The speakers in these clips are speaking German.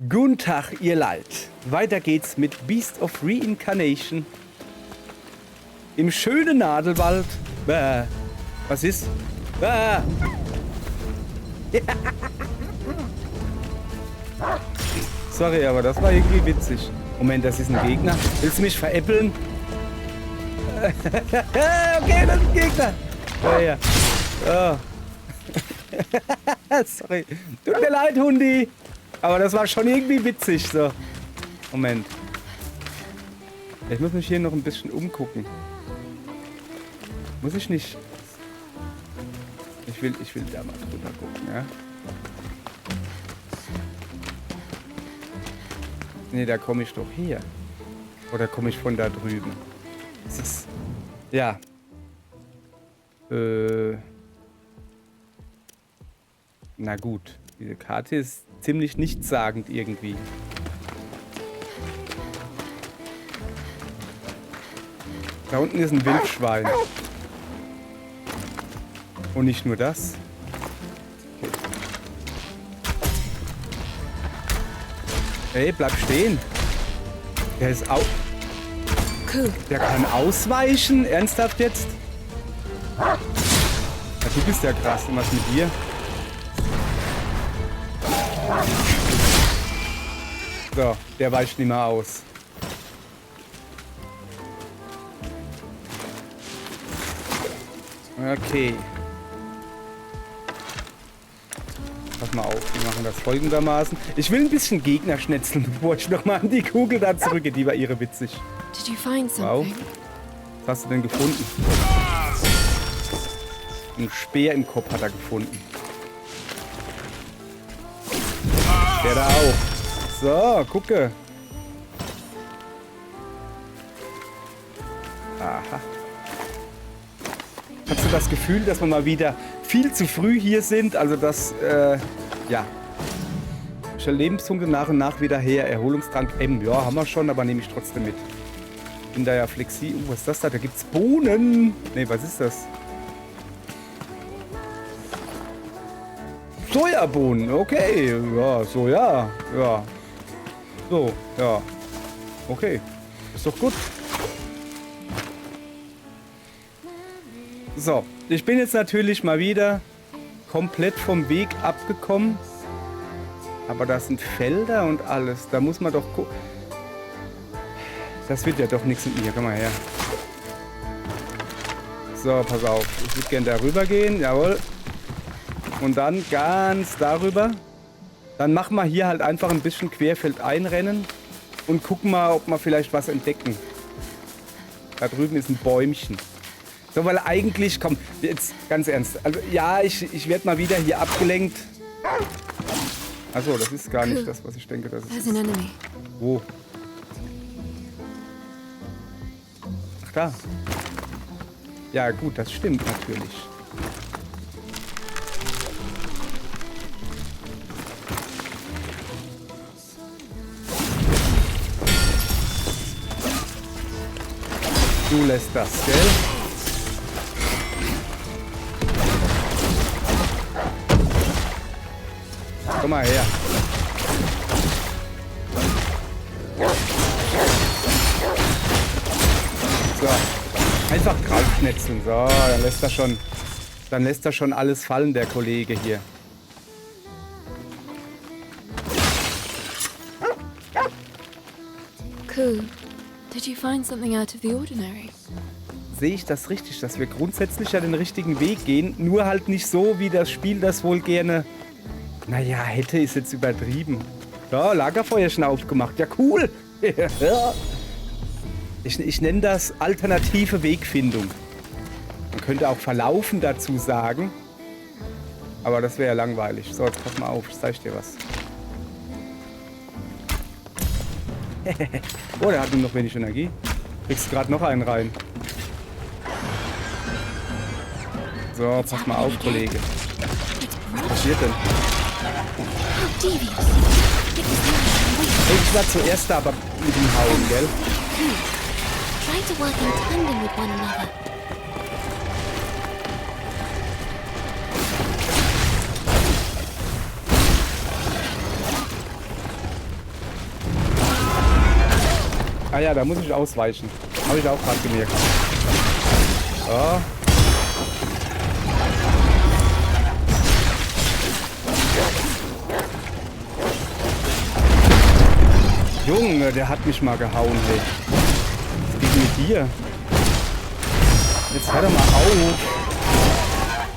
Guten Tag, ihr Leid. Weiter geht's mit Beast of Reincarnation. Im schönen Nadelwald. Was ist? Sorry, aber das war irgendwie witzig. Moment, das ist ein Gegner. Willst du mich veräppeln? Okay, das ist ein Gegner. Ja. Oh. Sorry. Tut mir leid, Hundi. Aber das war schon irgendwie witzig, so. Moment. Ich muss mich hier noch ein bisschen umgucken. Muss ich nicht... Ich will da mal drüber gucken, ja? Nee, da komme ich doch her. Oder komme ich von da drüben? Das ist... Ja. Na gut. Diese Karte ist ziemlich nichtssagend irgendwie. Da unten ist ein Wildschwein. Und nicht nur das. Okay. Hey, bleib stehen. Der ist auch... Der kann ausweichen? Ernsthaft jetzt? Ja, du bist ja krass. Und was mit dir? So, der weicht nicht mehr aus. Okay. Pass mal auf, wir machen das folgendermaßen. Ich will ein bisschen Gegner schnetzeln, bevor ich nochmal an die Kugel da zurückgehe. Die war ihre witzig. Wow. Was hast du denn gefunden? Ein Speer im Kopf hat er gefunden. Der da auch. So, gucke. Aha. Hast du das Gefühl, dass wir mal wieder viel zu früh hier sind? Also dass, ja. Stell Lebenspunkte nach und nach wieder her. Erholungstrank M. Ja, haben wir schon, aber nehme ich trotzdem mit. Bin da ja flexibel. Was ist das da? Da gibt's Bohnen. Ne, was ist das? Sojabohnen. Okay. Ja, Soja. Ja. So, ja. Okay. Ist doch gut. So, ich bin jetzt natürlich mal wieder komplett vom Weg abgekommen. Aber das sind Felder und alles. Da muss man doch gucken. Das wird ja doch nichts mit mir. Komm mal her. So, pass auf. Ich würde gerne darüber gehen. Jawohl. Und dann ganz darüber. Dann machen wir hier halt einfach ein bisschen querfeldein rennen. Und gucken mal, ob wir vielleicht was entdecken. Da drüben ist ein Bäumchen. So, weil eigentlich, komm, jetzt ganz ernst. Also, ja, ich werde mal wieder hier abgelenkt. Achso, das ist gar nicht das, was ich denke, das ist. Wo? Ach, da. Ja, gut, das stimmt natürlich. Du lässt das, gell? Komm mal her. So. Einfach draufschnetzeln. So, dann lässt er schon alles fallen, der Kollege hier. Cool. Did you find something out of the ordinary? Sehe ich das richtig, dass wir grundsätzlich ja den richtigen Weg gehen, nur halt nicht so, wie das Spiel das wohl gerne... Naja, hätte ist jetzt übertrieben. Ja, Lagerfeuerchen aufgemacht. Ja, cool. Ich nenne das alternative Wegfindung. Man könnte auch Verlaufen dazu sagen. Aber das wäre ja langweilig. So, jetzt pass mal auf, ich zeig dir was. Oh, der hat nur noch wenig Energie. Kriegst gerade noch einen rein. So, pass mal auf, Kollege. Was passiert denn? Ich war zuerst da, aber mit dem Hauen, gell? Try to work in tandem with one another. Ah ja, da muss ich ausweichen. Habe ich auch gerade gemerkt. So. Junge, der hat mich mal gehauen, ey. Was geht mit dir? Jetzt hör doch mal auf.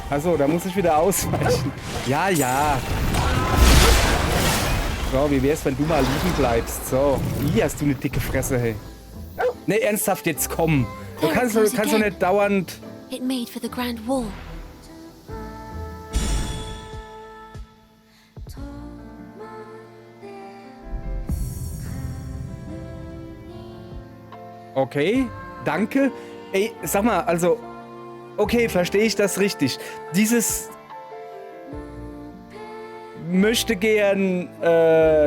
Achso, da muss ich wieder ausweichen. Ja, ja. So, wie wär's, wenn du mal liegen bleibst? So, hier hast du eine dicke Fresse, hey. Ne, ernsthaft, jetzt komm. Du kannst doch nicht dauernd... It made for the Grand Wall. Okay, danke. Ey, sag mal, also... Okay, verstehe ich das richtig. Dieses... möchte gern,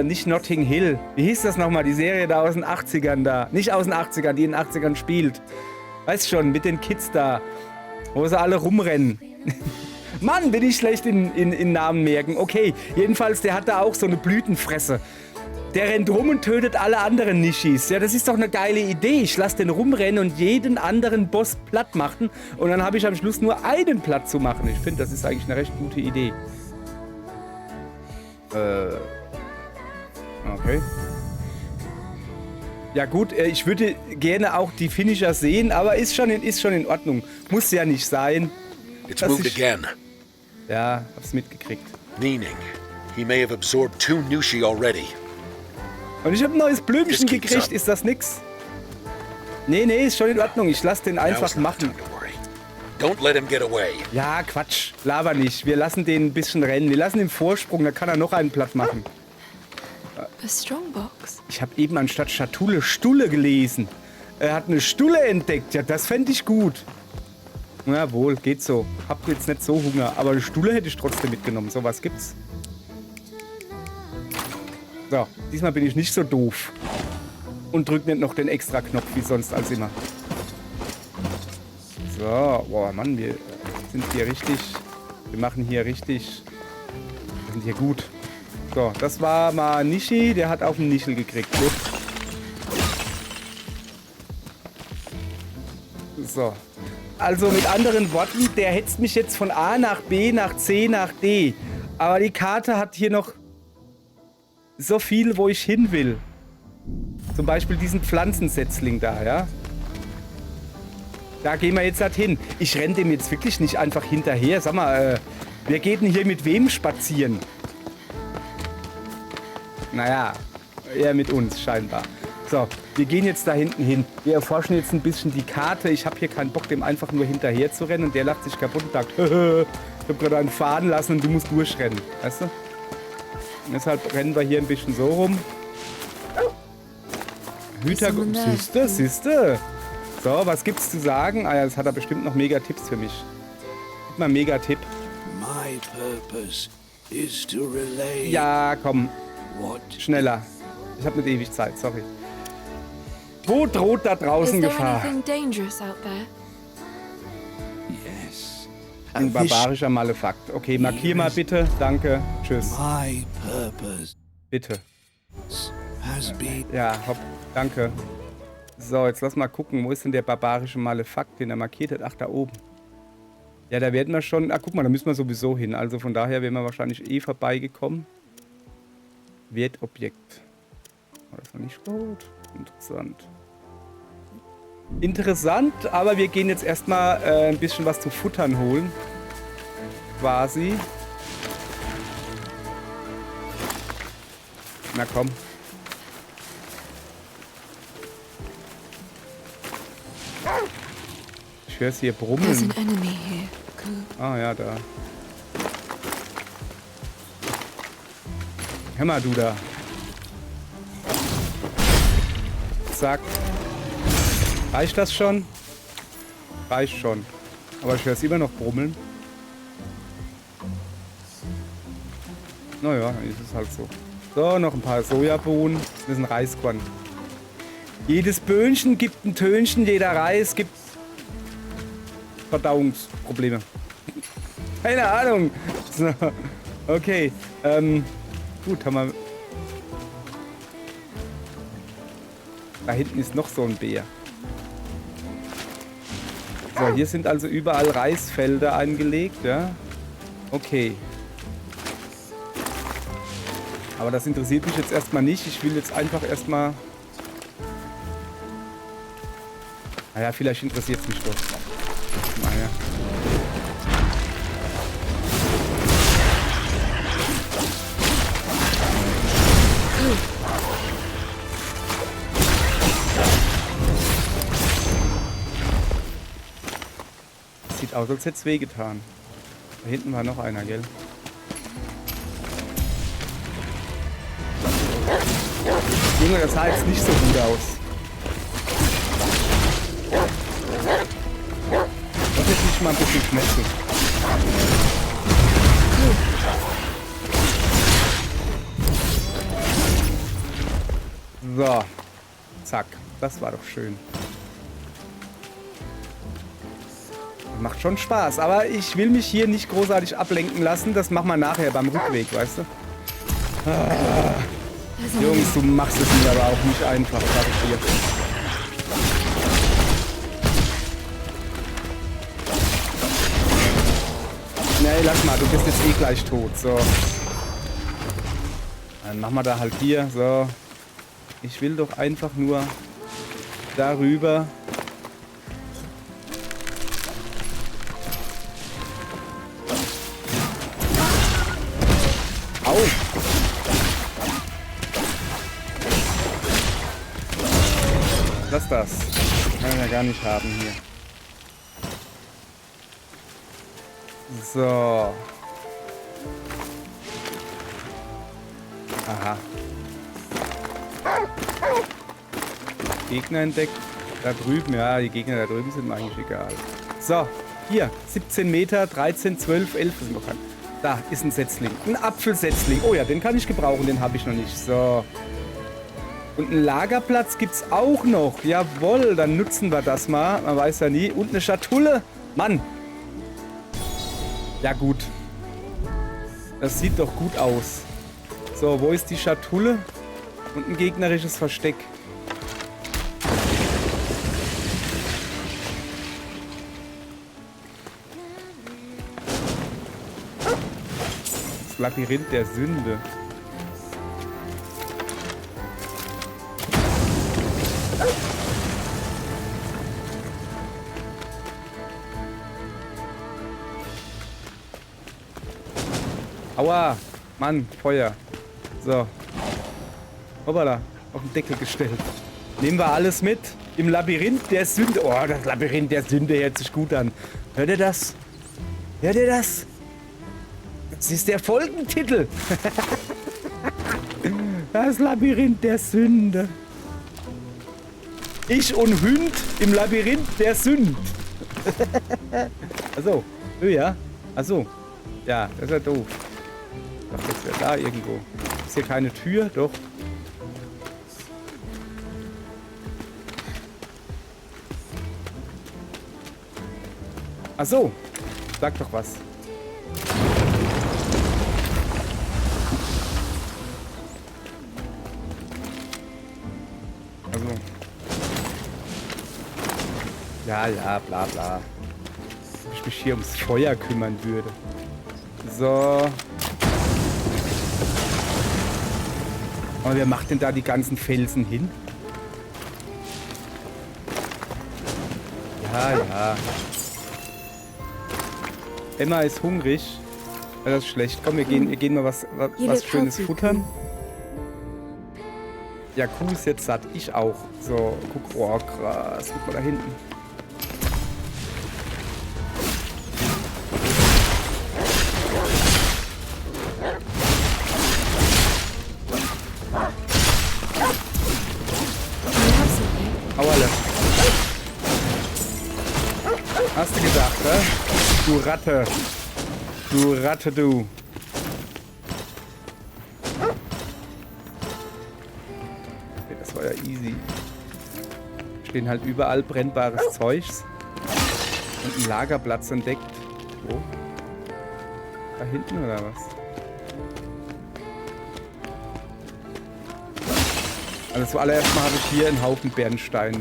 nicht Notting Hill. Wie hieß das nochmal? Die Serie da aus den 80ern da. Nicht aus den 80ern, die in den 80ern spielt. Weißt schon, mit den Kids da. Wo sie alle rumrennen. Mann, bin ich schlecht in Namen merken. Okay, jedenfalls, der hat da auch so eine Blütenfresse. Der rennt rum und tötet alle anderen Nishis. Ja, das ist doch eine geile Idee. Ich lasse den rumrennen und jeden anderen Boss platt machen. Und dann habe ich am Schluss nur einen platt zu machen. Ich finde, das ist eigentlich eine recht gute Idee. Okay. Ja gut, ich würde gerne auch die Finisher sehen, aber ist schon in Ordnung. Muss ja nicht sein. It's moved again. Ja, hab's mitgekriegt. Meaning, he may have absorbed 2 Nushi already. Und ich habe ein neues Blümchen gekriegt. Ist das nix? Nee, ist schon in Ordnung. Ich lasse den einfach machen. Don't let him get away. Ja, Quatsch. Laber nicht. Wir lassen den ein bisschen rennen. Wir lassen den Vorsprung. Da kann er noch einen platt machen. A strongbox. Ich habe eben anstatt Schatulle Stulle gelesen. Er hat eine Stulle entdeckt. Ja, das fände ich gut. Jawohl, geht so. Hab jetzt nicht so Hunger. Aber eine Stulle hätte ich trotzdem mitgenommen. So was gibt's. So, diesmal bin ich nicht so doof. Und drück nicht noch den extra Knopf wie sonst als immer. So, boah, Mann, wir sind hier richtig. Wir machen hier richtig. Wir sind hier gut. So, das war mal Nishi, der hat auf den Nischel gekriegt. Gut. So. Also mit anderen Worten, der hetzt mich jetzt von A nach B, nach C, nach D. Aber die Karte hat hier noch so viel, wo ich hin will. Zum Beispiel diesen Pflanzensetzling da, ja. Da gehen wir jetzt halt hin. Ich renne dem jetzt wirklich nicht einfach hinterher. Sag mal, wir gehen hier mit wem spazieren? Naja, eher mit uns scheinbar. So, wir gehen jetzt da hinten hin. Wir erforschen jetzt ein bisschen die Karte. Ich habe hier keinen Bock, dem einfach nur hinterher zu rennen. Und der lacht sich kaputt und sagt, ich habe gerade einen fahren lassen und du musst durchrennen. Weißt du? Und deshalb rennen wir hier ein bisschen so rum. Hüter, siehste. So, was gibt's zu sagen? Ah ja, das hat er bestimmt noch mega Tipps für mich. Gib mal mega Tipp. My purpose is to relay. Ja, komm. What? Schneller. Ich habe nicht ewig Zeit, sorry. Wo droht da draußen Is there Gefahr? anything dangerous out there? Yes. Ein barbarischer Malefakt. Okay, markier mal bitte. Danke. Tschüss. My purpose Bitte. has been. Ja, hopp. Danke. So, jetzt lass mal gucken. Wo ist denn der barbarische Malefakt, den er markiert hat? Ach, da oben. Ja, da werden wir schon... Ah, guck mal, da müssen wir sowieso hin. Also von daher wären wir wahrscheinlich eh vorbeigekommen. Wertobjekt. Oh, das war nicht gut. Interessant. Interessant, aber wir gehen jetzt erstmal ein bisschen was zu futtern holen. Quasi. Na komm. Ich höre es hier There's brummeln. an enemy here. Cool. Ah ja, da. Hör mal, du da. Zack. Reicht das schon? Reicht schon. Aber ich höre es immer noch brummeln. Naja, ist es halt so. So, noch ein paar Sojabohnen. Das ist ein Reiskorn. Jedes Böhnchen gibt ein Tönchen, jeder Reis gibt Verdauungsprobleme. Keine Ahnung. So, okay. Gut, haben wir... Da hinten ist noch so ein Bär. So, hier sind also überall Reisfelder angelegt, ja. Okay. Aber das interessiert mich jetzt erstmal nicht. Ich will jetzt einfach erstmal... Naja, vielleicht interessiert es mich doch. Naja. Sieht aus, als hätte es wehgetan. Da hinten war noch einer, gell? Junge, das sah jetzt nicht so gut aus. Das ist nicht mal ein bisschen Schmetzel. So. Zack. Das war doch schön. Macht schon Spaß, aber ich will mich hier nicht großartig ablenken lassen. Das machen wir nachher beim Rückweg, weißt du? Ah. Jungs, du machst es mir aber auch nicht einfach, sag ich dir. Nee, lass mal, du bist jetzt eh gleich tot. So. Dann machen wir da halt hier. So. Ich will doch einfach nur darüber. Au! Lass das. Kann ich ja gar nicht haben hier. So. Aha. Gegner entdeckt. Da drüben, ja, die Gegner da drüben sind mir eigentlich egal. So, hier, 17 Meter, 13, 12, 11, das sind noch kein. Da ist ein Setzling. Ein Apfelsetzling. Oh ja, den kann ich gebrauchen, den habe ich noch nicht. So. Und einen Lagerplatz gibt's auch noch. Jawohl, dann nutzen wir das mal. Man weiß ja nie. Und eine Schatulle. Mann. Ja gut. Das sieht doch gut aus. So, wo ist die Schatulle? Und ein gegnerisches Versteck. Das Labyrinth der Sünde. Aua! Mann, Feuer. So. Hoppala. Auf den Deckel gestellt. Nehmen wir alles mit. Im Labyrinth der Sünde. Oh, das Labyrinth der Sünde hört sich gut an. Hört ihr das? Hört ihr das? Das ist der Folgentitel. Das Labyrinth der Sünde. Ich und Hünd im Labyrinth der Sünde. Achso. Ja. Achso. Ja, das ist ja doof. Ich dachte, das wäre da irgendwo. Ist hier keine Tür? Doch. Ach so. Sag doch was. Also. Ja, bla bla. Wenn ich mich hier ums Feuer kümmern würde. So. Aber wer macht denn da die ganzen Felsen hin? Ja. Emma ist hungrig. Ja, das ist schlecht. Komm, wir gehen mal was Schönes futtern. Ja, Kuh ist jetzt satt. Ich auch. So, guck, oh krass. Guck mal da hinten. Auerle. Hast du gedacht, ne? Du Ratte. Du Ratte, du. Okay, das war ja easy. Stehen halt überall brennbares Zeugs. Und ein Lagerplatz entdeckt. Wo? Da hinten oder was? Also zuallererst mal habe ich hier einen Haufen Bernstein.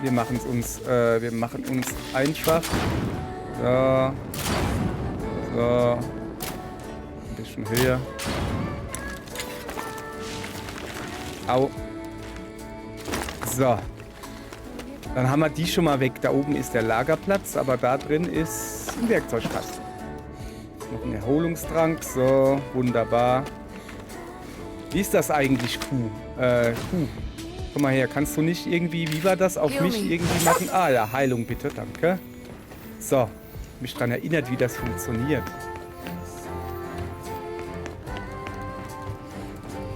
Wir machen uns einfach. So. So. Ein bisschen höher. Au. So. Dann haben wir die schon mal weg. Da oben ist der Lagerplatz, aber da drin ist ein Werkzeugkasten. Noch ein Erholungstrank. So, wunderbar. Wie ist das eigentlich, Kuh? Kuh. Komm mal her, kannst du nicht irgendwie, wie war das, auf mich irgendwie machen? Ah ja, Heilung bitte, danke. So, mich daran erinnert, wie das funktioniert.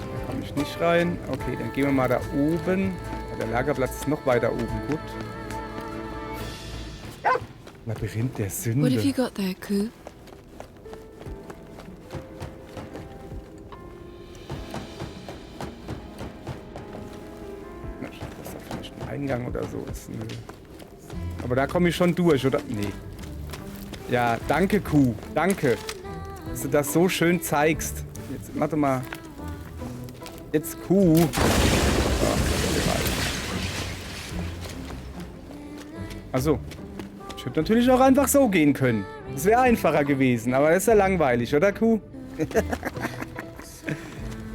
Da komme ich nicht rein. Okay, dann gehen wir mal da oben. Der Lagerplatz ist noch weiter oben, gut. Labyrinth der Sünde. What have you got there, Ku? Das ist vielleicht ein Eingang oder so ist. Nö. Aber da komme ich schon durch, oder? Nee. Ja, danke, Kuh. Danke. Dass du das so schön zeigst. Jetzt, warte mal. Jetzt, Kuh. Achso. Ich hätte natürlich auch einfach so gehen können. Das wäre einfacher gewesen, aber das ist ja langweilig, oder, Kuh?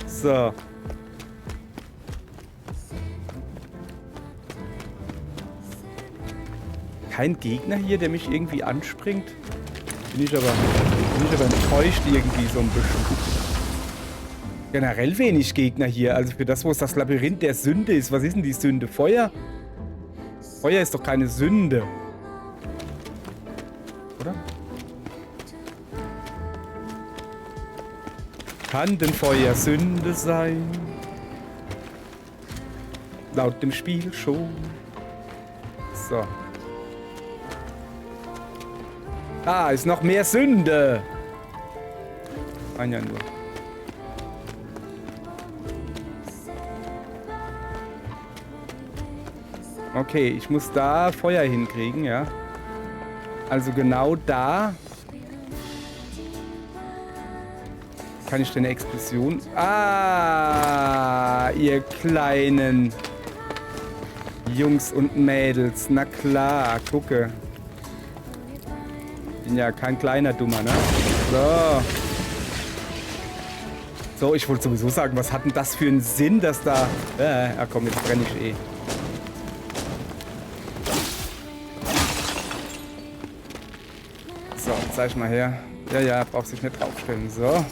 So. Kein Gegner hier, der mich irgendwie anspringt? Bin ich aber enttäuscht irgendwie so ein bisschen. Generell wenig Gegner hier. Also für das, wo es das Labyrinth der Sünde ist. Was ist denn die Sünde? Feuer? Feuer ist doch keine Sünde. Oder? Kann denn Feuer Sünde sein? Laut dem Spiel schon. So. Ah, ist noch mehr Sünde. Ein ja nur. Okay, ich muss da Feuer hinkriegen, ja. Also genau da kann ich denn eine Explosion... Ah, ihr kleinen Jungs und Mädels. Na klar, gucke. Bin ja kein kleiner Dummer, ne? So. So, ich wollte sowieso sagen, was hat denn das für einen Sinn, dass da... Ja, komm, jetzt brenne ich eh. So, zeig mal her. Ja, braucht sich nicht draufstellen. So.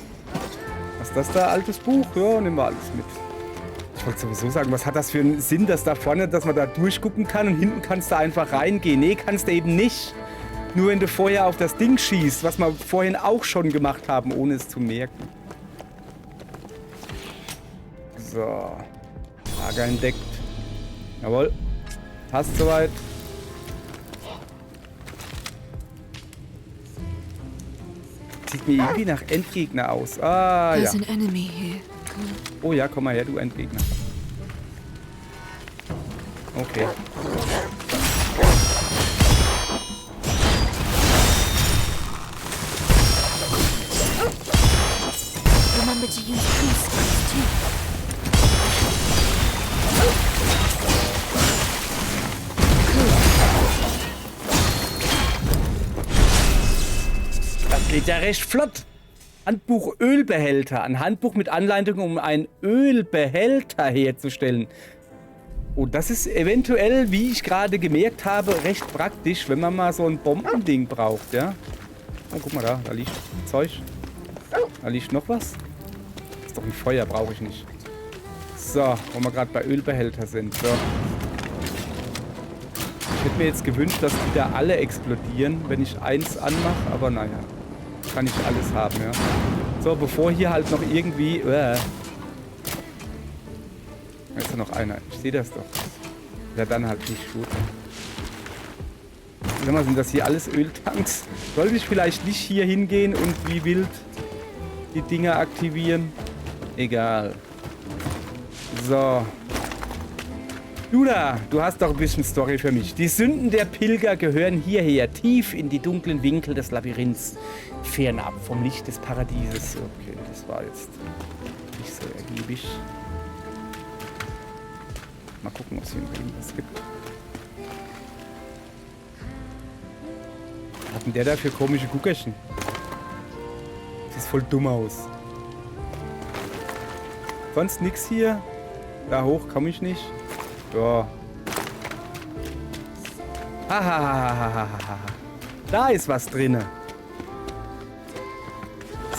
Was ist das da? Altes Buch? Ja, nehmen wir alles mit. Ich wollte sowieso sagen, was hat das für einen Sinn, dass da vorne, dass man da durchgucken kann und hinten kannst du einfach reingehen? Nee, kannst du eben nicht. Nur wenn du vorher auf das Ding schießt, was wir vorhin auch schon gemacht haben, ohne es zu merken. So. Lager entdeckt. Jawohl. Passt soweit. Sieht mir irgendwie nach Endgegner aus. Ah, ja. There's an enemy here. Oh ja, komm mal her, du Endgegner. Okay. Remember to use true skills too. Das geht ja recht flott. Handbuch Ölbehälter. Ein Handbuch mit Anleitung, um einen Ölbehälter herzustellen. Und das ist eventuell, wie ich gerade gemerkt habe, recht praktisch, wenn man mal so ein Bombending braucht, ja. Oh, guck mal da liegt Zeug. Da liegt noch was. Das ist doch ein Feuer, brauche ich nicht. So, wo wir gerade bei Ölbehälter sind. So. Ich hätte mir jetzt gewünscht, dass die da alle explodieren, wenn ich eins anmache, aber naja. Kann ich alles haben, ja. So, bevor hier halt noch irgendwie... Da ist ja noch einer. Ich sehe das doch. Ja, dann halt nicht gut. Sag mal, sind das hier alles Öltanks? Sollte ich vielleicht nicht hier hingehen und wie wild die Dinger aktivieren? Egal. So. Luda, du hast doch ein bisschen Story für mich. Die Sünden der Pilger gehören hierher, tief in die dunklen Winkel des Labyrinths. Fernab vom Licht des Paradieses. Okay, das war jetzt nicht so ergiebig. Mal gucken, ob es hier noch irgendwas gibt. Was hat denn der da für komische Guckerchen? Sieht voll dumm aus. Sonst nix hier. Da hoch komme ich nicht. Ja. Hahaha. Da ist was drinne.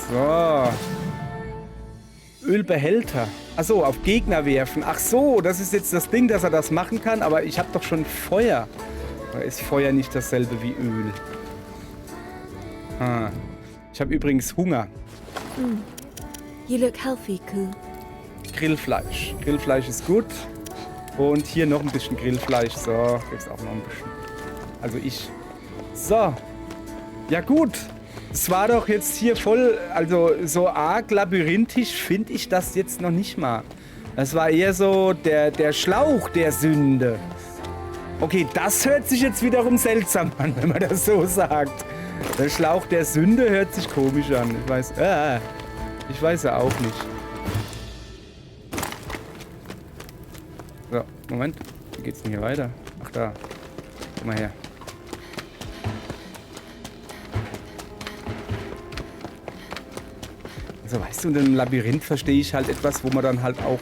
So. Ölbehälter. Achso, auf Gegner werfen. Ach so, das ist jetzt das Ding, dass er das machen kann. Aber ich habe doch schon Feuer. Oder ist Feuer nicht dasselbe wie Öl? Ah. Ich habe übrigens Hunger. You look healthy, Ku. Grillfleisch. Grillfleisch ist gut. Und hier noch ein bisschen Grillfleisch. So, kriegst auch noch ein bisschen. Also ich. So. Ja gut. Es war doch jetzt hier voll, also so arg labyrinthisch finde ich das jetzt noch nicht mal. Das war eher so der Schlauch der Sünde. Okay, das hört sich jetzt wiederum seltsam an, wenn man das so sagt. Der Schlauch der Sünde hört sich komisch an. Ich weiß ja auch nicht. So, Moment. Wie geht's denn hier weiter? Ach da. Komm mal her. Also weißt du, in einem Labyrinth verstehe ich halt etwas, wo man dann halt auch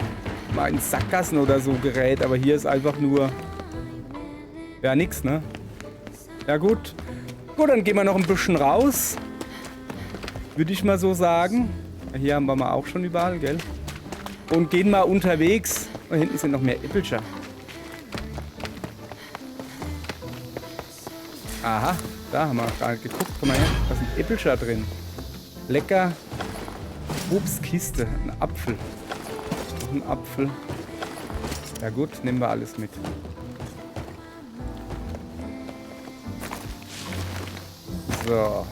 mal in Sackgassen oder so gerät. Aber hier ist einfach nur... Ja, nix, ne? Ja, gut. Gut, dann gehen wir noch ein bisschen raus. Würde ich mal so sagen. Hier haben wir mal auch schon überall, gell? Und gehen mal unterwegs. Da hinten sind noch mehr Äppelchen. Aha, da haben wir noch gar nicht geguckt. Guck mal her, da sind Äppelchen drin. Lecker. Obstkiste, ein Apfel. Noch ein Apfel. Ja gut, nehmen wir alles mit. So.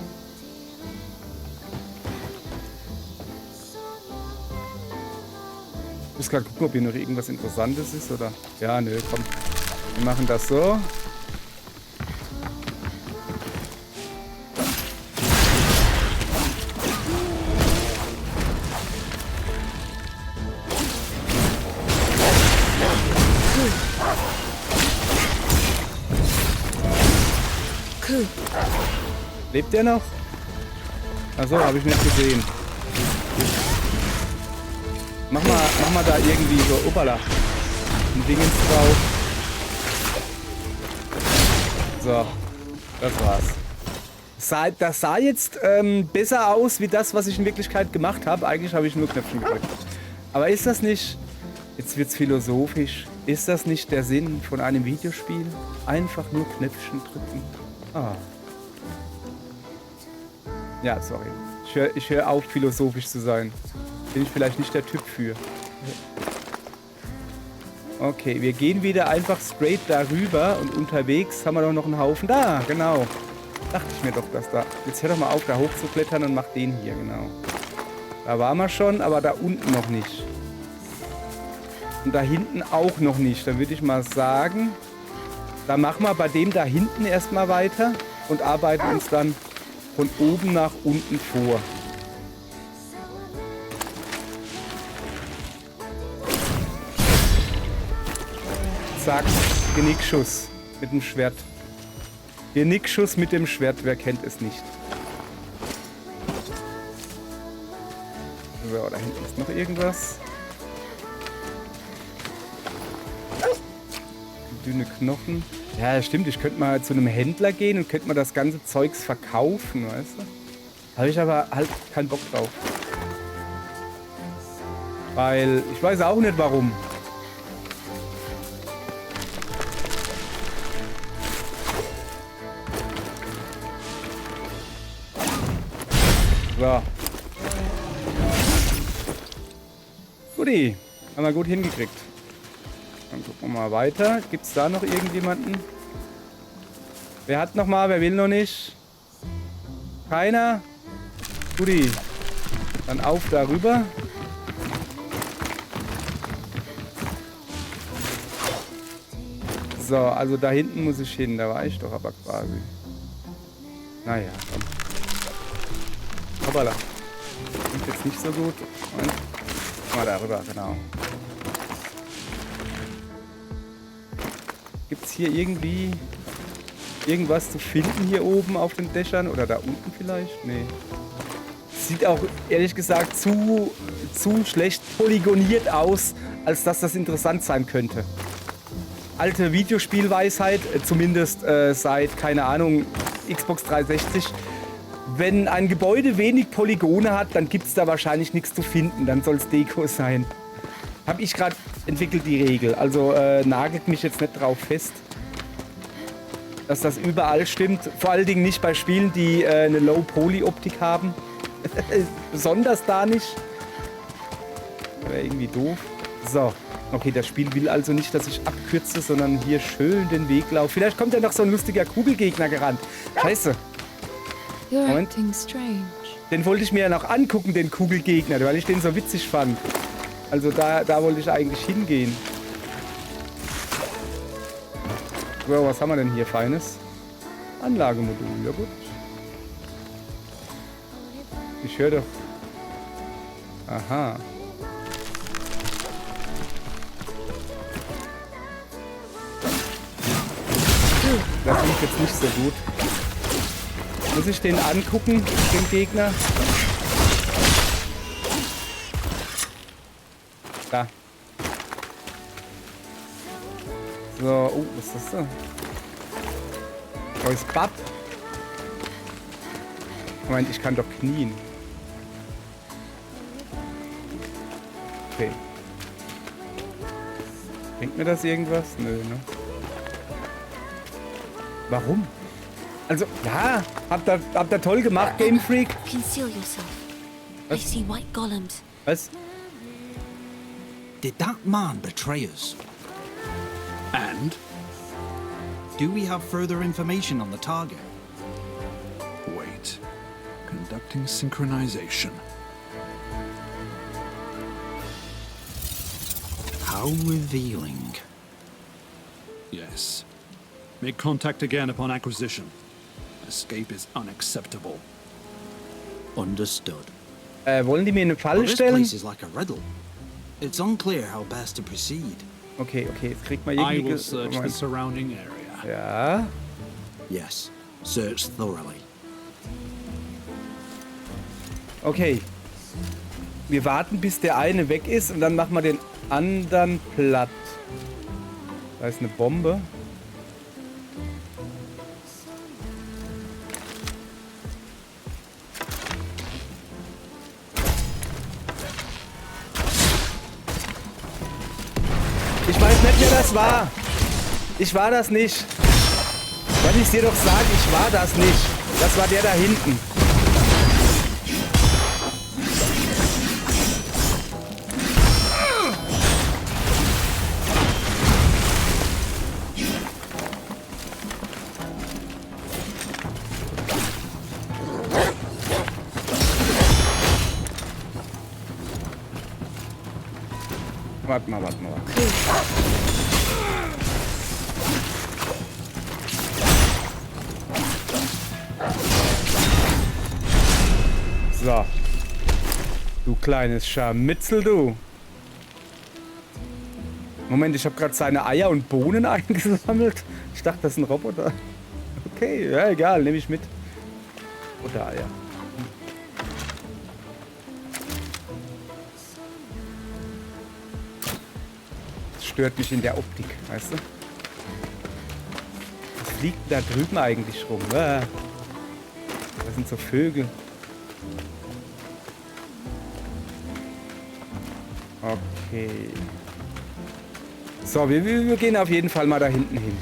Ich muss gerade gucken, ob hier noch irgendwas Interessantes ist, oder? Ja, nö, komm. Wir machen das so. Lebt der noch? Achso, habe ich nicht gesehen. Mach mal da irgendwie so, opala, ein Dingens drauf. So, das war's. Das sah jetzt besser aus, wie das, was ich in Wirklichkeit gemacht habe. Eigentlich habe ich nur Knöpfchen gedrückt. Aber ist das nicht, jetzt wird's philosophisch, ist das nicht der Sinn von einem Videospiel? Einfach nur Knöpfchen drücken. Ah. Ja, sorry. Ich hör auf, philosophisch zu sein. Bin ich vielleicht nicht der Typ für. Okay, wir gehen wieder einfach straight darüber und unterwegs haben wir doch noch einen Haufen. Da, genau. Dachte ich mir doch, dass da... Jetzt hör doch mal auf, da hochzuklettern und mach den hier, genau. Da waren wir schon, aber da unten noch nicht. Und da hinten auch noch nicht. Dann würde ich mal sagen, da machen wir bei dem da hinten erstmal weiter und arbeiten uns dann von oben nach unten vor. Zack, Genickschuss mit dem Schwert. Genickschuss mit dem Schwert, wer kennt es nicht? So, da hinten ist noch irgendwas. Dünne Knochen. Ja, stimmt, ich könnte mal zu einem Händler gehen und könnte mal das ganze Zeugs verkaufen, weißt du? Habe ich aber halt keinen Bock drauf. Weil, ich weiß auch nicht warum. So. Guti, haben wir gut hingekriegt. Dann gucken wir mal weiter. Gibt es da noch irgendjemanden? Wer hat noch mal? Wer will noch nicht? Keiner? Guti. Dann auf darüber. So, also da hinten muss ich hin. Da war ich doch aber quasi. Naja, komm. Hoppala. Sieht jetzt nicht so gut. Und mal darüber, genau. Gibt's hier irgendwie irgendwas zu finden hier oben auf den Dächern? Oder da unten vielleicht? Nee. Sieht auch, ehrlich gesagt, zu schlecht polygoniert aus, als dass das interessant sein könnte. Alte Videospielweisheit, zumindest seit, keine Ahnung, Xbox 360. Wenn ein Gebäude wenig Polygone hat, dann gibt es da wahrscheinlich nichts zu finden. Dann soll es Deko sein. Habe ich gerade entwickelt, die Regel. Also nagelt mich jetzt nicht drauf fest, dass das überall stimmt. Vor allen Dingen nicht bei Spielen, die eine Low-Poly-Optik haben. Besonders da nicht. Wäre irgendwie doof. So. Okay, das Spiel will also nicht, dass ich abkürze, sondern hier schön den Weg laufe. Vielleicht kommt ja noch so ein lustiger Kugelgegner gerannt. Scheiße. You're Moment. acting strange. Den wollte ich mir ja noch angucken, den Kugelgegner, weil ich den so witzig fand. Also da wollte ich eigentlich hingehen. So, was haben wir denn hier Feines? Anlagemodul, ja gut. Ich höre doch... Aha. Das lief jetzt nicht so gut. Muss ich den angucken, den Gegner? Da. So, oh, was ist das da? Neues Bab. Moment, ich kann doch knien. Okay. Bringt mir das irgendwas? Nö, ne? Warum? Also, ja, habt ihr toll gemacht, Game Freak. Conceal yourself. I see white golems. Was? Did that man betray us? And Do we have further information on the target? wait. Conducting synchronization. How revealing. Yes. Make contact again upon acquisition. Escape is unacceptable. Understood. Wollen die mir eine Well, Falle this stellen? place is like a riddle. It's unclear how best to proceed. Okay, jetzt kriegt man I irgendwie... will search the Moment. surrounding area. Ja. Yes, search thoroughly. Okay. Wir warten, bis der eine weg ist und dann machen wir den anderen platt. Da ist eine Bombe. Ich weiß nicht, wer das war. Ich war das nicht. Soll ich dir doch sagen, ich war das nicht. Das war der da hinten. Warte mal. So. Du kleines Scharmützel, du. Moment, ich habe gerade seine Eier und Bohnen eingesammelt. Ich dachte, das ist ein Roboter. Okay, ja, egal, nehme ich mit. Oder Eier. Das stört mich in der Optik, weißt du? Was fliegt da drüben eigentlich rum? Das sind so Vögel. Okay. So, wir gehen auf jeden Fall mal da hinten hin.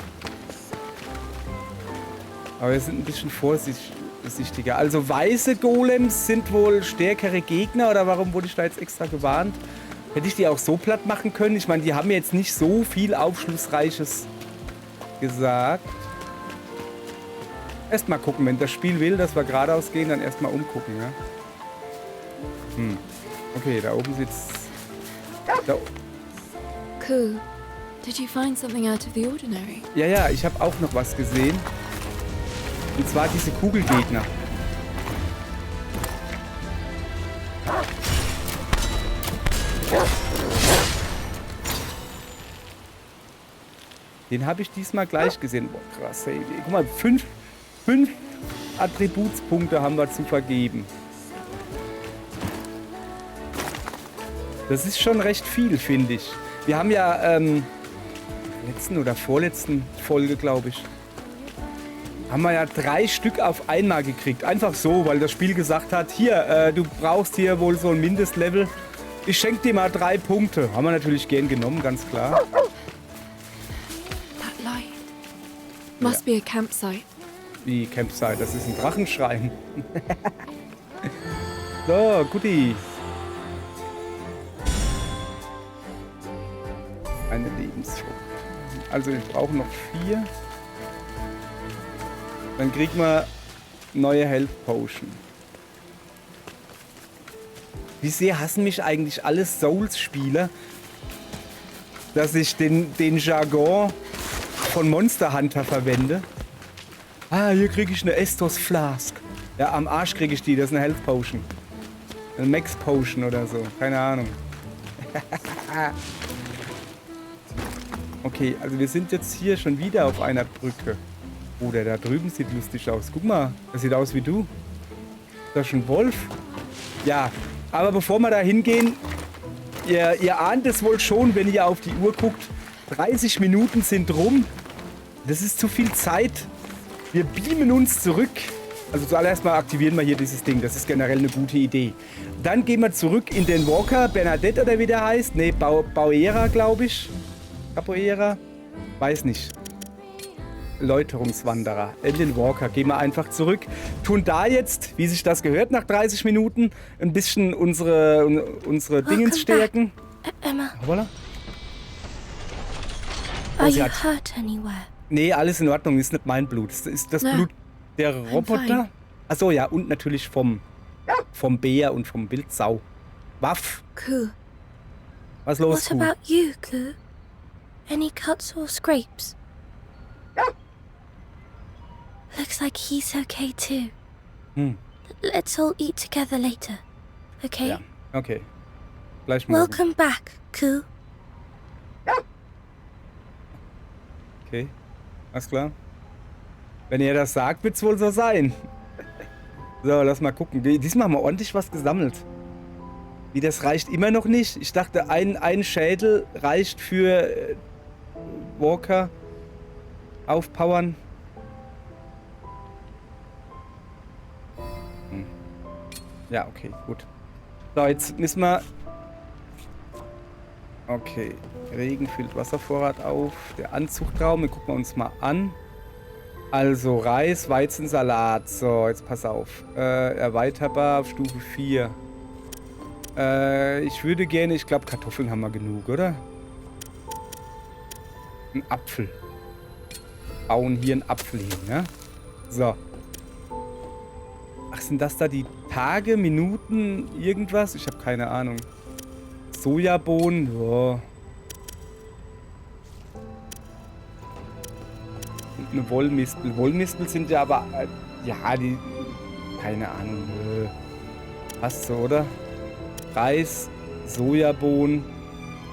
Aber wir sind ein bisschen vorsichtiger. Also weiße Golems sind wohl stärkere Gegner, oder warum wurde ich da jetzt extra gewarnt? Hätte ich die auch so platt machen können? Ich meine, die haben jetzt nicht so viel Aufschlussreiches gesagt. Erstmal gucken, wenn das Spiel will, dass wir geradeaus gehen, dann erstmal umgucken, ja? Okay, da oben sitzt... Ku, did you find something out of the ordinary? Ja, ich habe auch noch was gesehen. Und zwar diese Kugelgegner. Den habe ich diesmal gleich gesehen. Boah, krass, ey. Guck mal, 5 Attributspunkte haben wir zu vergeben. Das ist schon recht viel, finde ich. Wir haben ja letzten oder vorletzten Folge, glaube ich, haben wir ja 3 Stück auf einmal gekriegt. Einfach so, weil das Spiel gesagt hat, hier, du brauchst hier wohl so ein Mindestlevel. Ich schenke dir mal 3 Punkte. Haben wir natürlich gern genommen, ganz klar. That light. Must be a campsite. Die Campsite, das ist ein Drachenschrein. So, Guti. Eine Lebensfrucht. Also wir brauchen noch 4. Dann kriegen wir neue Health Potion. Wie sehr hassen mich eigentlich alle Souls-Spieler, dass ich den Jargon von Monster Hunter verwende. Ah, hier kriege ich eine Estus Flask. Ja, am Arsch kriege ich die, das ist eine Health Potion. Eine Max Potion oder so, keine Ahnung. Okay, also wir sind jetzt hier schon wieder auf einer Brücke. Oh, der da drüben sieht lustig aus. Guck mal, das sieht aus wie du. Ist das schon ein Wolf? Ja, aber bevor wir da hingehen, ihr ahnt es wohl schon, wenn ihr auf die Uhr guckt. 30 Minuten sind rum. Das ist zu viel Zeit. Wir beamen uns zurück. Also zuallererst mal aktivieren wir hier dieses Ding. Das ist generell eine gute Idee. Dann gehen wir zurück in den Walker. Bernadette oder wie der heißt. Ne, Bauera, glaube ich. Capoeira. Weiß nicht. Läuterungswanderer. In den Walker. Gehen wir einfach zurück. Tun da jetzt, wie sich das gehört, nach 30 Minuten ein bisschen unsere Dingens stärken. Emma, Voilà. are sie you hat- hurt anywhere? Nee, alles in Ordnung. Ist nicht mein Blut. Das ist das Na, Blut der fine. Roboter. Achso, ja. Und natürlich vom Bär und vom Wildsau. Waff. Ku, Was los? what Kuh? about you, Ku? Any cuts or scrapes? Looks like he's okay too. Hm. Let's all eat together later, okay? Ja, okay. Gleich morgen. Welcome back, Ku. Okay. Alles klar. Wenn ihr das sagt, wird's wohl so sein. So, lass mal gucken. Diesmal haben wir ordentlich was gesammelt. Wie, das reicht immer noch nicht? Ich dachte, ein Schädel reicht für Walker aufpowern. Ja, okay, gut. So, jetzt müssen wir... Okay, Regen füllt Wasservorrat auf. Der Anzuchtraum, den gucken wir uns mal an. Also Reis, Weizensalat. So, jetzt pass auf. Erweiterbar auf Stufe 4. Ich würde gerne, ich glaube Kartoffeln haben wir genug, oder? Ein Apfel. Bauen hier einen Apfel hin, ne? So. Ach, sind das da die Tage, Minuten, irgendwas? Ich habe keine Ahnung. Sojabohnen, ja. Und eine Wollmispel. Wollmispel sind ja aber, ja, die, keine Ahnung. Passt so, oder? Reis, Sojabohnen,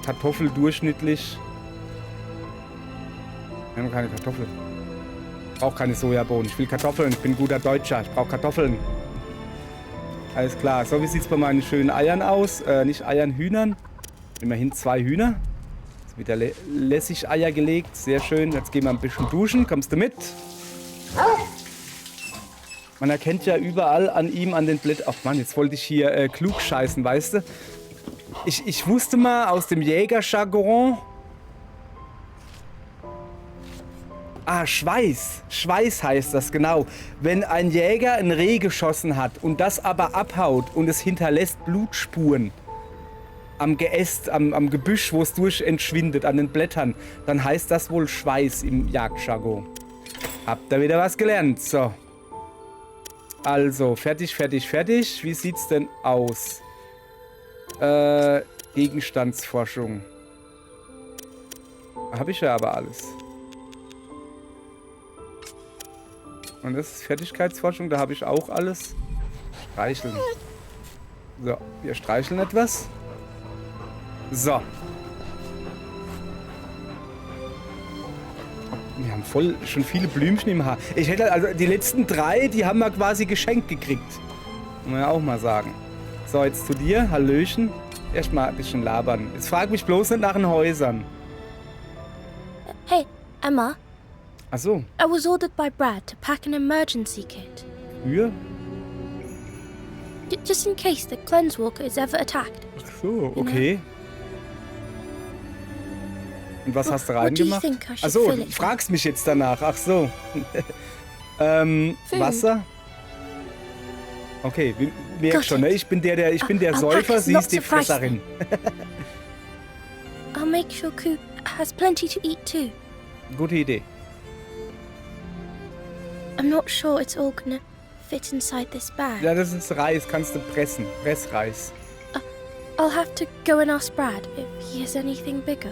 Kartoffel durchschnittlich. Wir haben keine Kartoffeln. Ich brauche keine Sojabohnen. Ich will Kartoffeln. Ich bin ein guter Deutscher. Ich brauche Kartoffeln. Alles klar. So, wie sieht es bei meinen schönen Eiern aus? Nicht Eiern, Hühnern. Immerhin 2 Hühner. Jetzt wieder lässig Eier gelegt. Sehr schön. Jetzt gehen wir ein bisschen duschen. Kommst du mit? Man erkennt ja überall an ihm, an den Blättern. Ach Mann, jetzt wollte ich hier klug scheißen, weißt du? Ich wusste mal aus dem Jägerjargon. Ah, Schweiß. Schweiß heißt das, genau. Wenn ein Jäger ein Reh geschossen hat und das aber abhaut und es hinterlässt Blutspuren am Geäst, am Gebüsch, wo es durch entschwindet, an den Blättern, dann heißt das wohl Schweiß im Jagdjargon. Habt ihr wieder was gelernt? So. Also, fertig, fertig, fertig. Wie sieht's denn aus? Gegenstandsforschung. Habe ich ja aber alles. Und das ist Fertigkeitsforschung, da habe ich auch alles. Streicheln. So, wir streicheln etwas. So. Wir haben voll schon viele Blümchen im Haar. Ich hätte also die letzten 3, die haben wir quasi geschenkt gekriegt. Muss man ja auch mal sagen. So, jetzt zu dir. Hallöchen. Erstmal ein bisschen labern. Jetzt frag mich bloß nicht nach den Häusern. Hey, Emma. Ach so. I was ordered by Brad to pack an emergency kit. Für? Just in case the Cleansewalker is ever attacked. Ach so, okay. Und was hast du What do you reingemacht? think I should Ach so, fill du it fragst mich jetzt danach. Ach so. Wasser? Okay, merk Got schon, ne? it. Ich bin der I'll Säufer, pack sie lots ist die of rice Fresserin. I'll make sure Coop has plenty to eat too. Gute Idee. I'm not sure it's all gonna fit inside this bag. Ja, das ist Reis, kannst du pressen. Pressreis. I'll have to go and ask Brad if he has anything bigger.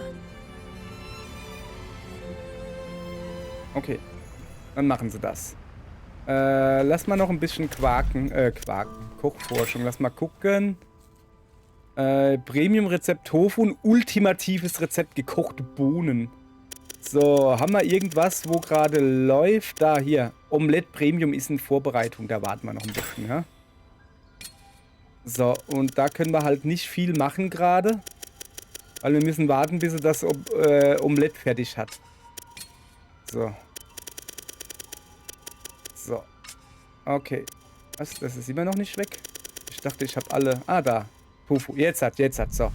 Okay, dann machen sie das. Lass mal noch ein bisschen Kochforschung. Lass mal gucken. Premium-Rezept Tofu, ein ultimatives Rezept gekochte Bohnen. So, haben wir irgendwas, wo gerade läuft? Da, hier. Omelette Premium ist in Vorbereitung. Da warten wir noch ein bisschen, ja? So, und da können wir halt nicht viel machen gerade. Weil wir müssen warten, bis er das Omelette fertig hat. So. So. Okay. Was? Das ist immer noch nicht weg? Ich dachte, ich habe alle... Ah, da. Tofu. Jetzt hat. So.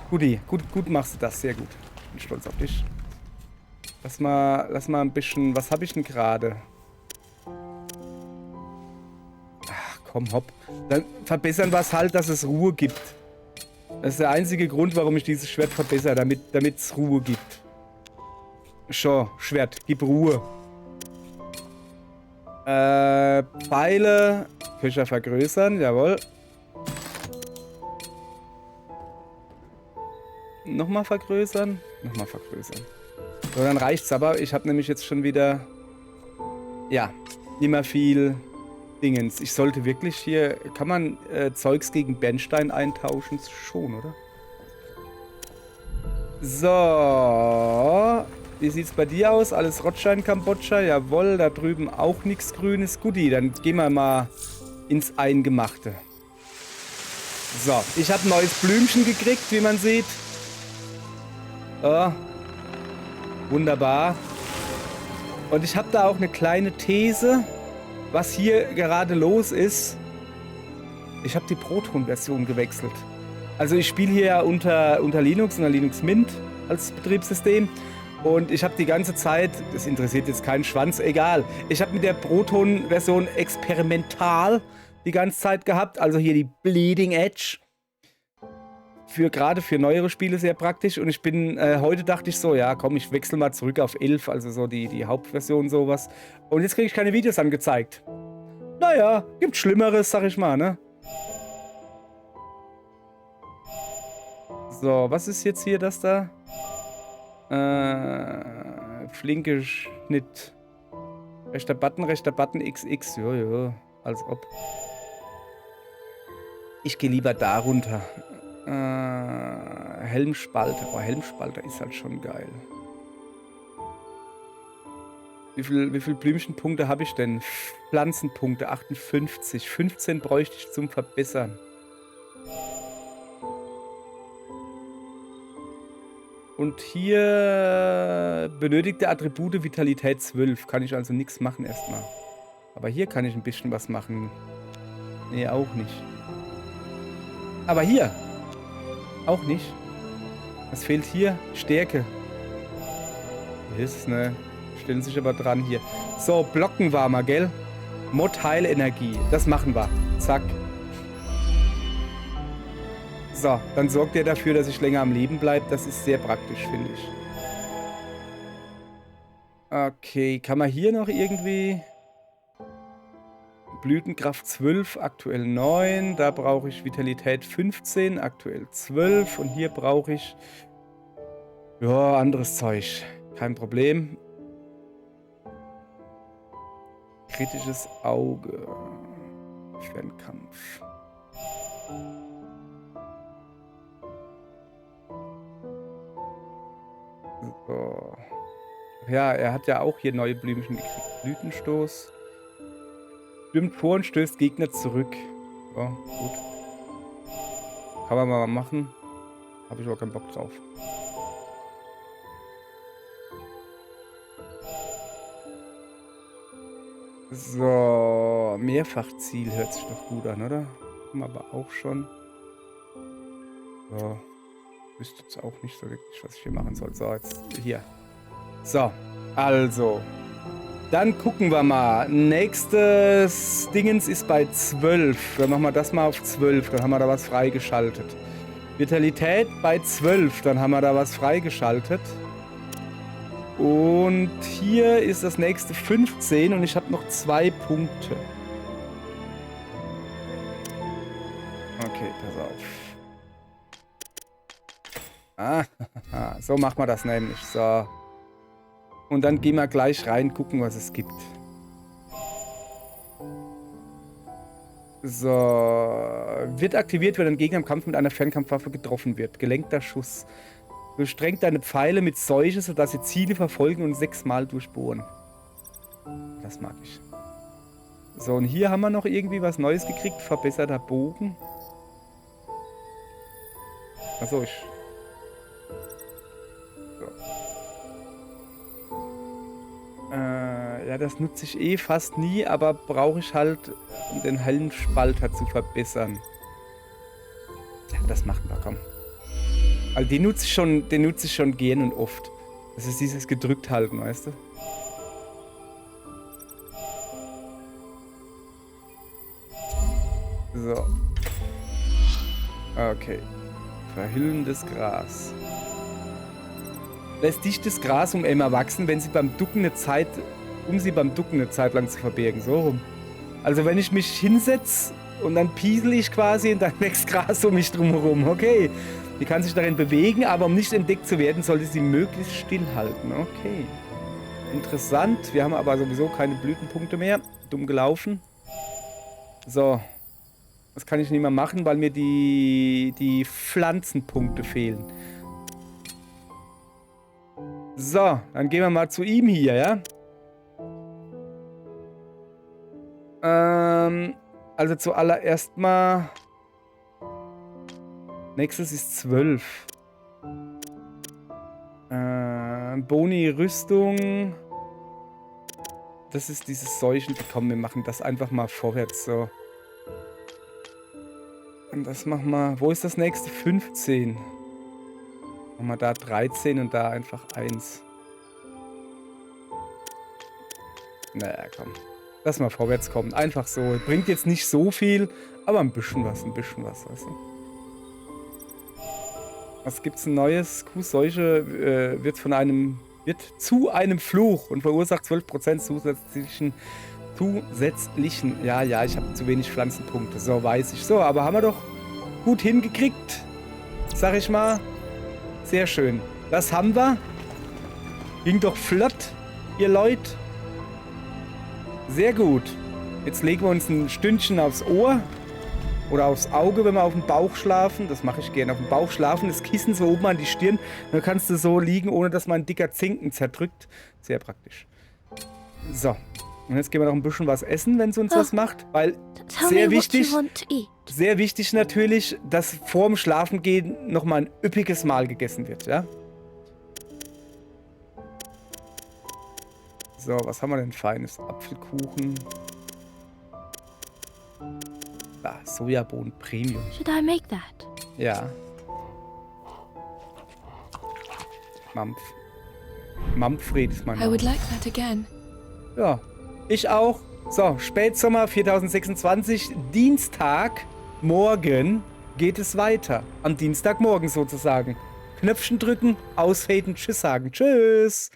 Guti. Gut machst du das. Sehr gut. Bin stolz auf dich. Lass mal ein bisschen... Was habe ich denn gerade? Ach, komm, hopp. Dann verbessern wir es halt, dass es Ruhe gibt. Das ist der einzige Grund, warum ich dieses Schwert verbessere. Damit es Ruhe gibt. Schon, Schwert, gib Ruhe. Pfeile. Köcher vergrößern, jawohl. Nochmal vergrößern. Nochmal vergrößern. So, dann reicht's aber. Ich habe nämlich jetzt schon wieder... Ja, nicht mehr viel Dingens. Ich sollte wirklich hier... Kann man Zeugs gegen Bernstein eintauschen? Schon, oder? So... Wie sieht's bei dir aus? Alles Rotschein Kambodscha? Jawohl, da drüben auch nichts Grünes. Guti, dann gehen wir mal ins Eingemachte. So, ich habe ein neues Blümchen gekriegt, wie man sieht. Oh, wunderbar. Und ich habe da auch eine kleine These, was hier gerade los ist. Ich habe die Proton-Version gewechselt. Also ich spiele hier ja unter Linux, unter Linux Mint als Betriebssystem. Und ich habe die ganze Zeit, das interessiert jetzt keinen Schwanz, egal. Ich habe mit der Proton-Version experimental die ganze Zeit gehabt. Also hier die Bleeding Edge. Gerade für neuere Spiele sehr praktisch. Und ich bin, heute dachte ich so, ja komm, ich wechsle mal zurück auf 11, also so die Hauptversion sowas. Und jetzt kriege ich keine Videos angezeigt. Naja, gibt Schlimmeres, sag ich mal, ne? So, was ist jetzt hier das da? Flinke Schnitt. Rechter Button, XX. Jo, als ob. Ich gehe lieber da runter. Helmspalter. Oh, Helmspalter ist halt schon geil. Wie viel Blümchenpunkte habe ich denn? Pflanzenpunkte, 58. 15 bräuchte ich zum Verbessern. Und hier benötigte Attribute Vitalität 12. Kann ich also nichts machen erstmal. Aber hier kann ich ein bisschen was machen. Nee, auch nicht. Aber hier. Auch nicht. Was fehlt hier? Stärke. Ist, ne? Stellen sich aber dran hier. So, Blocken war mal, gell? Mod Heilenergie. Das machen wir. Zack. So, dann sorgt er dafür, dass ich länger am Leben bleibe. Das ist sehr praktisch, finde ich. Okay, kann man hier noch irgendwie... Blütenkraft 12, aktuell 9. Da brauche ich Vitalität 15, aktuell 12. Und hier brauche ich... Ja, anderes Zeug. Kein Problem. Kritisches Auge. Fernkampf. So. Ja, er hat ja auch hier neue Blümchen gekriegt. Blütenstoß. Stürmt vor und stößt Gegner zurück. So, gut. Kann man mal machen. Habe ich aber keinen Bock drauf. So, Mehrfachziel hört sich doch gut an, oder? Haben wir aber auch schon. So. Wüsste jetzt auch nicht so wirklich, was ich hier machen soll. So, jetzt hier. So, also. Dann gucken wir mal. Nächstes Dingens ist bei 12. Dann machen wir das mal auf 12. Dann haben wir da was freigeschaltet. Vitalität bei 12. Dann haben wir da was freigeschaltet. Und hier ist das nächste 15 und ich habe noch 2 Punkte. Okay, pass auf. Ah, so machen wir das nämlich. So. Und dann gehen wir gleich rein, gucken, was es gibt. So. Wird aktiviert, wenn ein Gegner im Kampf mit einer Fernkampfwaffe getroffen wird. Gelenkter Schuss. Durchdrängt deine Pfeile mit Seuche, sodass sie Ziele verfolgen und 6-mal durchbohren. Das mag ich. So, und hier haben wir noch irgendwie was Neues gekriegt. Verbesserter Bogen. Achso, ich... So. Ja, das nutze ich eh fast nie, aber brauche ich halt, um den Helmspalter zu verbessern. Ja, das machen wir, komm. Also den nutze ich schon gern und oft. Das ist dieses gedrückt halten, weißt du? So. Okay. Verhüllendes Gras. Lässt dichtes Gras um Emma wachsen, wenn sie beim Ducken eine Zeit, um sie beim Ducken eine Zeit lang zu verbergen. So rum. Also wenn ich mich hinsetze und dann piesel ich quasi und dann wächst Gras um mich drumherum. Okay. Die kann sich darin bewegen, aber um nicht entdeckt zu werden, sollte sie möglichst stillhalten. Okay. Interessant. Wir haben aber sowieso keine Blütenpunkte mehr. Dumm gelaufen. So. Das kann ich nicht mehr machen, weil mir die Pflanzenpunkte fehlen. So, dann gehen wir mal zu ihm hier, ja? Also zuallererst mal... Nächstes ist 12. Boni Rüstung. Das ist dieses Seuchen. Komm, wir machen das einfach mal vorwärts so. Und das machen wir... Wo ist das nächste? 15. Machen wir da 13 und da einfach 1. Naja, komm. Lass mal vorwärts kommen. Einfach so. Bringt jetzt nicht so viel, aber ein bisschen was, weißt du. Was gibt's ein neues? Kuhseuche wird zu einem Fluch und verursacht 12% zusätzlichen. Ja, ich habe zu wenig Pflanzenpunkte. So, weiß ich. So, aber haben wir doch gut hingekriegt. Sag ich mal. Sehr schön. Das haben wir. Ging doch flott, ihr Leute. Sehr gut. Jetzt legen wir uns ein Stündchen aufs Ohr. Oder aufs Auge, wenn wir auf dem Bauch schlafen. Das mache ich gerne. Auf dem Bauch schlafen, das Kissen so oben an die Stirn. Dann kannst du so liegen, ohne dass mein dicker Zinken zerdrückt. Sehr praktisch. So. Und jetzt gehen wir noch ein bisschen was essen, wenn es uns was macht. Weil sehr wichtig natürlich, dass vorm Schlafengehen nochmal ein üppiges Mahl gegessen wird. Ja? So, was haben wir denn Feines? Apfelkuchen. Ah, Sojabohnen Premium. Should I make that? Ja. Manfred ist mein I Name. would like that again. Ja, ich auch. So, Spätsommer 2026, Dienstag, morgen geht es weiter. Am Dienstagmorgen sozusagen. Knöpfchen drücken, ausfaden, tschüss sagen. Tschüss.